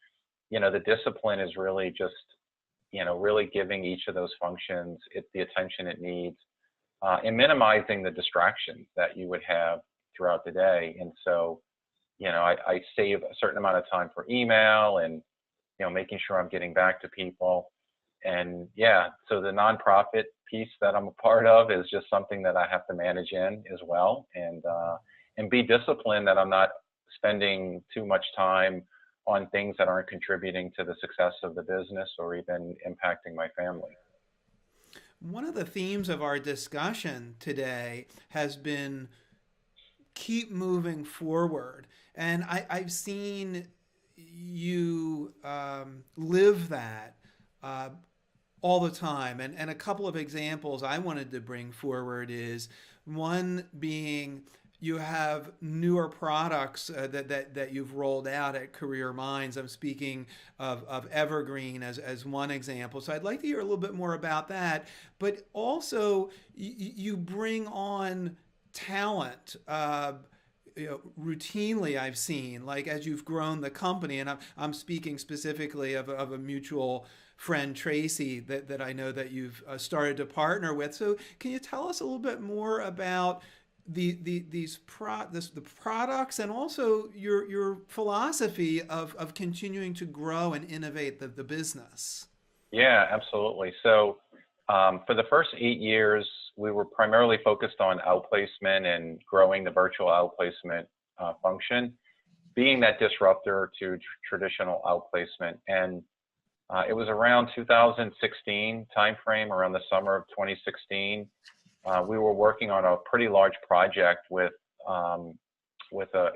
the discipline is really just, really giving each of those functions the attention it needs, and minimizing the distractions that you would have throughout the day. And so, I save a certain amount of time for email and, making sure I'm getting back to people. And so the nonprofit piece that I'm a part of is just something that I have to manage in as well, and be disciplined that I'm not spending too much time on things that aren't contributing to the success of the business or even impacting my family. One of the themes of our discussion today has been keep moving forward. And I've seen you live that all the time. And a couple of examples I wanted to bring forward is one being you have newer products that you've rolled out at Careerminds. I'm speaking of Evergreen as one example. So I'd like to hear a little bit more about that. But also, you bring on talent. Routinely I've seen, like as you've grown the company, and I'm speaking specifically of a mutual friend, Tracy, that I know that you've started to partner with. So can you tell us a little bit more about the products and also your philosophy of continuing to grow and innovate the business? Yeah, absolutely. So for the first 8 years, we were primarily focused on outplacement and growing the virtual outplacement function, being that disruptor to traditional outplacement. And it was around 2016 timeframe, around the summer of 2016. We were working on a pretty large project with an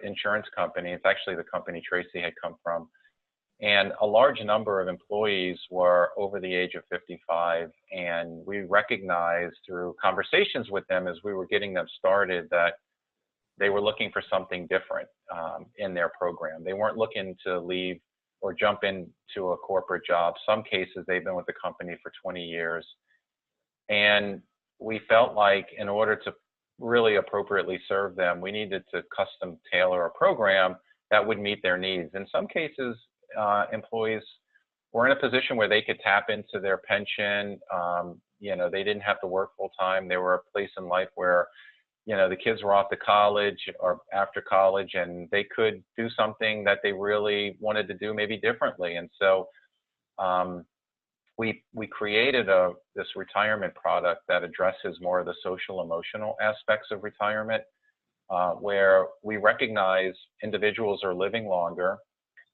insurance company. It's actually the company Tracy had come from. And a large number of employees were over the age of 55. And we recognized through conversations with them as we were getting them started that they were looking for something different in their program. They weren't looking to leave or jump into a corporate job. Some cases, they've been with the company for 20 years. And we felt like in order to really appropriately serve them, we needed to custom tailor a program that would meet their needs. In some cases, employees were in a position where they could tap into their pension. They didn't have to work full time. They were a place in life where, the kids were off to college or after college, and they could do something that they really wanted to do maybe differently. And so we created this retirement product that addresses more of the social emotional aspects of retirement, where we recognize individuals are living longer.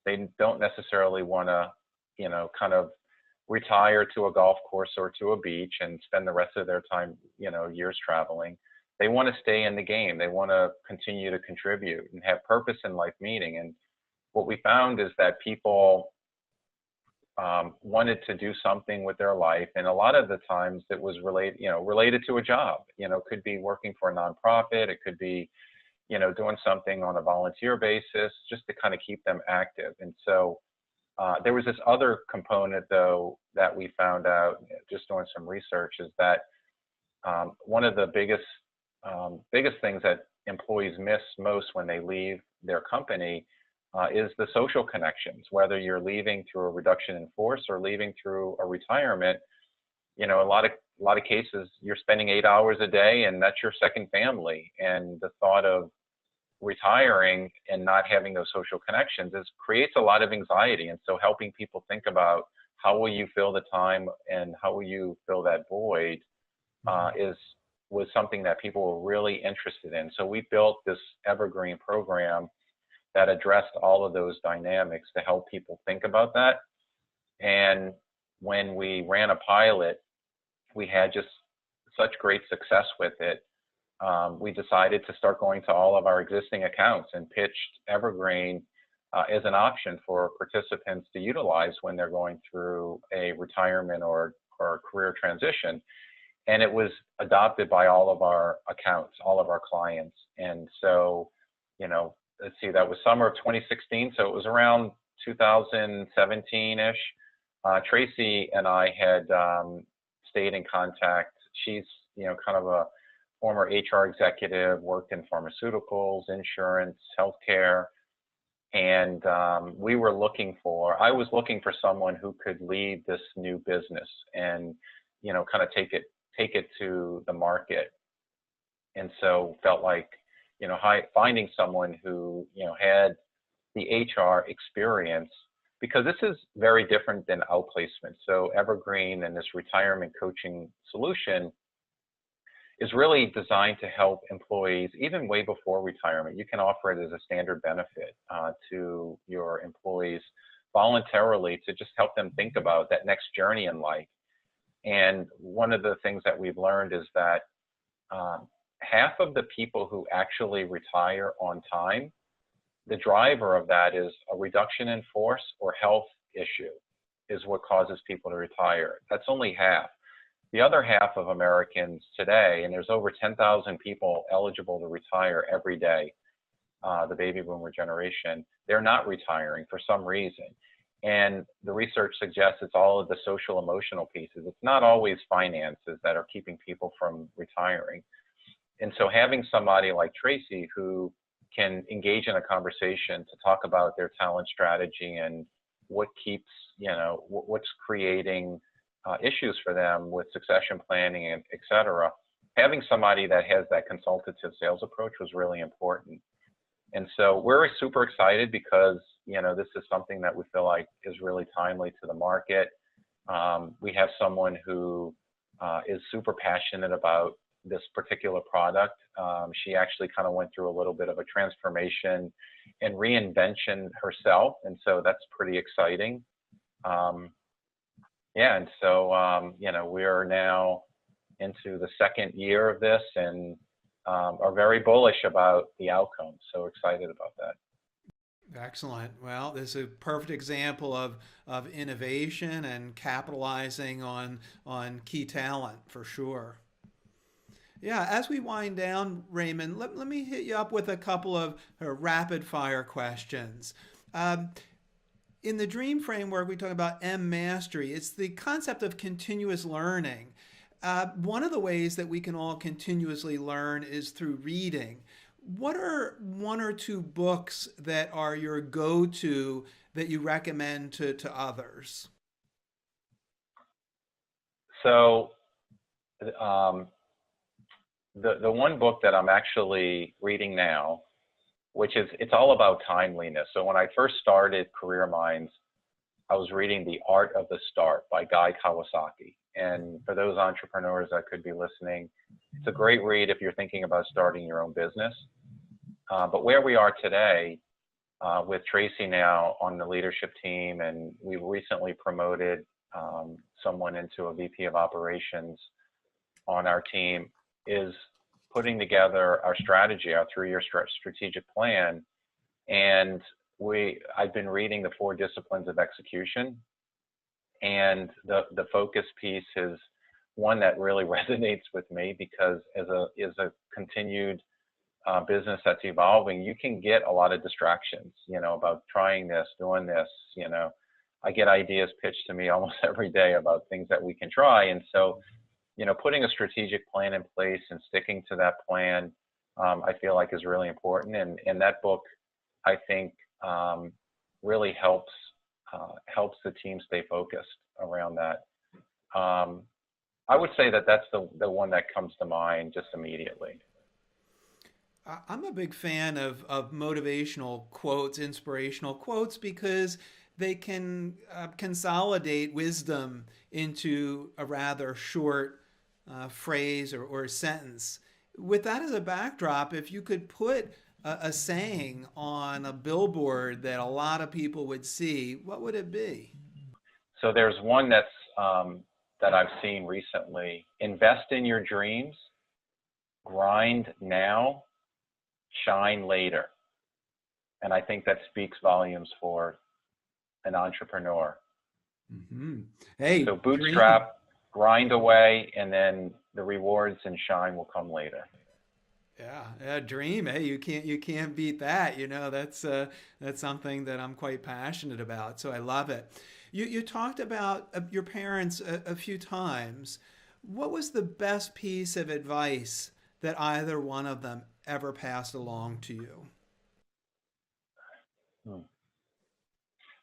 They don't necessarily want to, kind of retire to a golf course or to a beach and spend the rest of their time, years traveling. They want to stay in the game. They want to continue to contribute and have purpose in life meaning. And what we found is that people wanted to do something with their life, and a lot of the times it was related to a job. Could be working for a nonprofit. It could be, doing something on a volunteer basis just to kind of keep them active. And so there was this other component, though, that we found out just doing some research, is that one of the biggest things that employees miss most when they leave their company is the social connections. Whether you're leaving through a reduction in force or leaving through a retirement, a lot of cases you're spending 8 hours a day, and that's your second family. And the thought of retiring and not having those social connections creates a lot of anxiety. And so helping people think about how will you fill the time and how will you fill that void was something that people were really interested in. So we built this Evergreen program that addressed all of those dynamics to help people think about that. And when we ran a pilot, we had just such great success with it. We decided to start going to all of our existing accounts and pitched Evergreen as an option for participants to utilize when they're going through a retirement or career transition. And it was adopted by all of our accounts, all of our clients. And so, let's see, that was summer of 2016. So it was around 2017-ish. Tracy and I had stayed in contact. She's, kind of a former HR executive, worked in pharmaceuticals, insurance, healthcare. And I was looking for someone who could lead this new business and, kind of take it to the market. And so felt like, finding someone who, had the HR experience, because this is very different than outplacement. So Evergreen and this retirement coaching solution is really designed to help employees even way before retirement. You can offer it as a standard benefit to your employees voluntarily to just help them think about that next journey in life. And one of the things that we've learned is that half of the people who actually retire on time, the driver of that is a reduction in force or health issue is what causes people to retire. That's only half. The other half of Americans today, and there's over 10,000 people eligible to retire every day, the baby boomer generation, they're not retiring for some reason. And the research suggests it's all of the social emotional pieces. It's not always finances that are keeping people from retiring. And so having somebody like Tracy who can engage in a conversation to talk about their talent strategy and what keeps, what's creating issues for them with succession planning, and et cetera, having somebody that has that consultative sales approach was really important. And so we're super excited because, this is something that we feel like is really timely to the market. We have someone who is super passionate about this particular product. She actually kind of went through a little bit of a transformation and reinvention herself. And so that's pretty exciting. And so, we are now into the second year of this and are very bullish about the outcome. So excited about that. Excellent. Well, this is a perfect example of innovation and capitalizing on key talent for sure. Yeah, as we wind down, Raymond, let me hit you up with a couple of rapid fire questions. In the DREAM framework, we talk about M mastery. It's the concept of continuous learning. One of the ways that we can all continuously learn is through reading. What are one or two books that are your go-to that you recommend to others? So the one book that I'm actually reading now, which is, it's all about timeliness. So when I first started Careerminds, I was reading The Art of the Start by Guy Kawasaki. And for those entrepreneurs that could be listening, it's a great read if you're thinking about starting your own business. But where we are today, with Tracy now on the leadership team, and we recently promoted someone into a VP of operations on our team, is putting together our strategy, our 3-year strategic plan. And I've been reading the 4 disciplines of execution, and the focus piece is one that really resonates with me, because as a continued business that's evolving, you can get a lot of distractions, about trying this, doing this. I get ideas pitched to me almost every day about things that we can try. And so, putting a strategic plan in place and sticking to that plan, I feel like is really important. And that book, I think, really helps the team stay focused around that. I would say that that's the one that comes to mind just immediately. I'm a big fan of motivational quotes, inspirational quotes, because they can consolidate wisdom into a rather short phrase or sentence. With that as a backdrop, if you could put a saying on a billboard that a lot of people would see, what would it be? So there's one that I've seen recently: invest in your dreams, grind now, shine later. And I think that speaks volumes for an entrepreneur. Mm-hmm. Hey, so Bootstrap, grind away, and then the rewards and shine will come later. Yeah, dream. Hey, you can't beat that. That's something that I'm quite passionate about. So I love it. You talked about your parents a few times. What was the best piece of advice that either one of them ever passed along to you?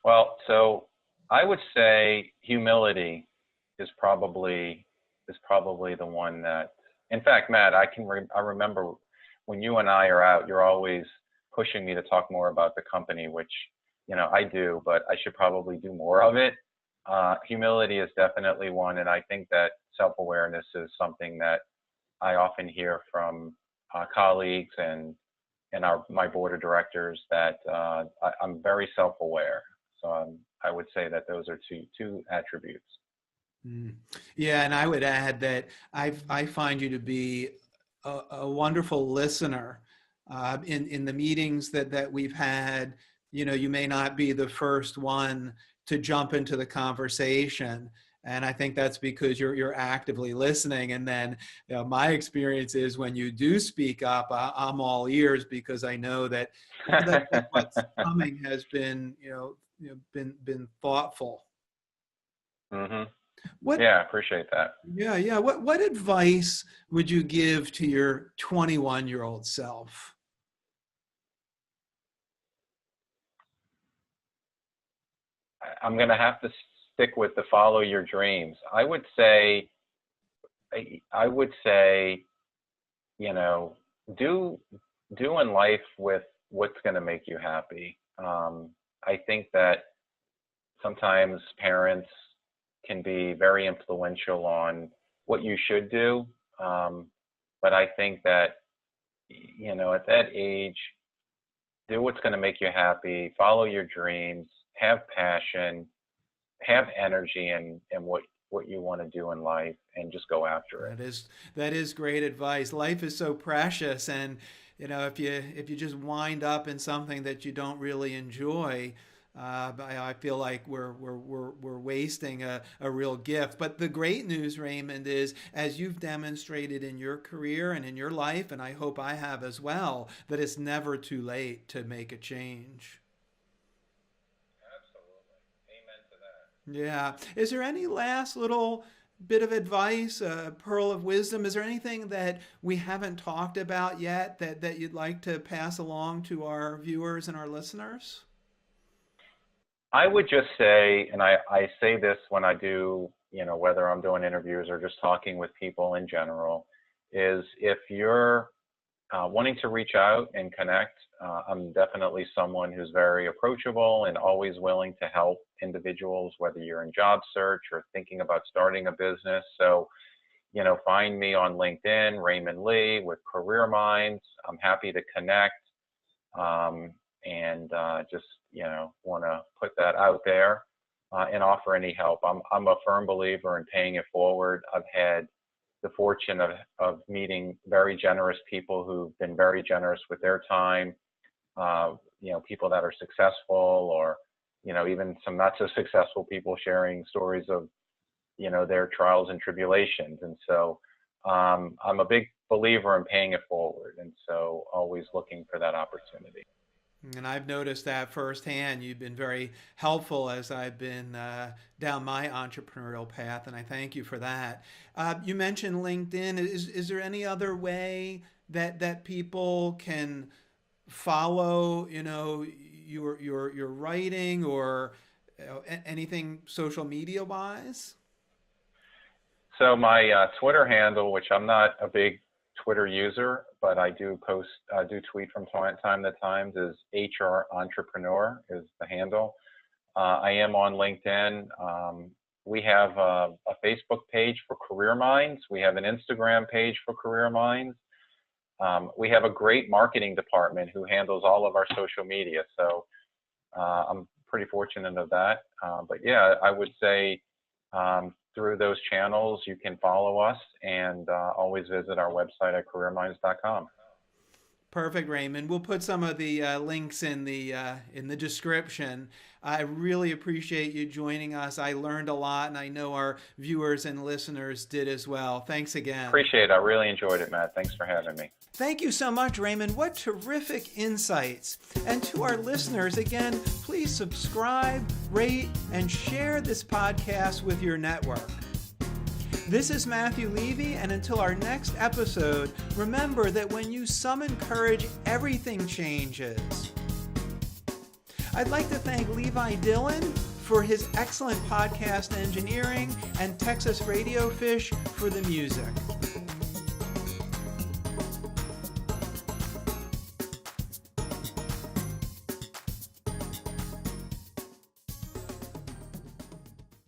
Well, so I would say humility is probably the one that, in fact, Matt, I remember when you and I are out, you're always pushing me to talk more about the company, which, I do, but I should probably do more of it. Humility is definitely one. And I think that self-awareness is something that I often hear from colleagues and my board of directors, that I'm very self-aware. So I would say that those are two attributes. Yeah, and I would add that I find you to be a wonderful listener. In the meetings that we've had, you may not be the first one to jump into the conversation. And I think that's because you're actively listening. And then my experience is when you do speak up, I'm all ears, because I know that what's coming has been been thoughtful. Mm-hmm. What? Yeah, I appreciate that. Yeah. What advice would you give to your 21-year-old self? I'm going to have to stick with the follow your dreams. I would say, do in life with what's going to make you happy. I think that sometimes parents can be very influential on what you should do. But I think that, at that age, do what's going to make you happy, follow your dreams, have passion, have energy in what you want to do in life, and just go after it. That is great advice. Life is so precious, and if you just wind up in something that you don't really enjoy, I feel like we're wasting a real gift. But the great news, Raymond, is, as you've demonstrated in your career and in your life, and I hope I have as well, that it's never too late to make a change. Yeah. Is there any last little bit of advice, a pearl of wisdom? Is there anything that we haven't talked about yet that you'd like to pass along to our viewers and our listeners? I would just say, and I say this when I do, whether I'm doing interviews or just talking with people in general, is if you're wanting to reach out and connect, I'm definitely someone who's very approachable and always willing to help individuals, whether you're in job search or thinking about starting a business. So, find me on LinkedIn, Raymond Lee with Careerminds. I'm happy to connect, and just, want to put that out there and offer any help. I'm a firm believer in paying it forward. I've had the fortune of meeting very generous people who've been very generous with their time, people that are successful, or, even some not so successful people sharing stories of, their trials and tribulations. And so I'm a big believer in paying it forward. And so always looking for that opportunity. And I've noticed that firsthand. You've been very helpful as I've been down my entrepreneurial path, and I thank you for that. You mentioned LinkedIn. Is there any other way that people can follow, your writing or anything social media wise? So my Twitter handle, which I'm not a big Twitter user, but I do tweet from time to time, is HR Entrepreneur is the handle. I am on LinkedIn. We have a Facebook page for Careerminds. We have an Instagram page for Careerminds. We have a great marketing department who handles all of our social media. So I'm pretty fortunate of that. But yeah, I would say through those channels, you can follow us and always visit our website at careerminds.com. Perfect, Raymond. We'll put some of the links in the description. I really appreciate you joining us. I learned a lot, and I know our viewers and listeners did as well. Thanks again. Appreciate it. I really enjoyed it, Matt. Thanks for having me. Thank you so much, Raymond. What terrific insights. And to our listeners, again, please subscribe, rate, and share this podcast with your network. This is Matthew Levy, and until our next episode, remember that when you summon courage, everything changes. I'd like to thank Levi Dillon for his excellent podcast engineering and Texas Radio Fish for the music.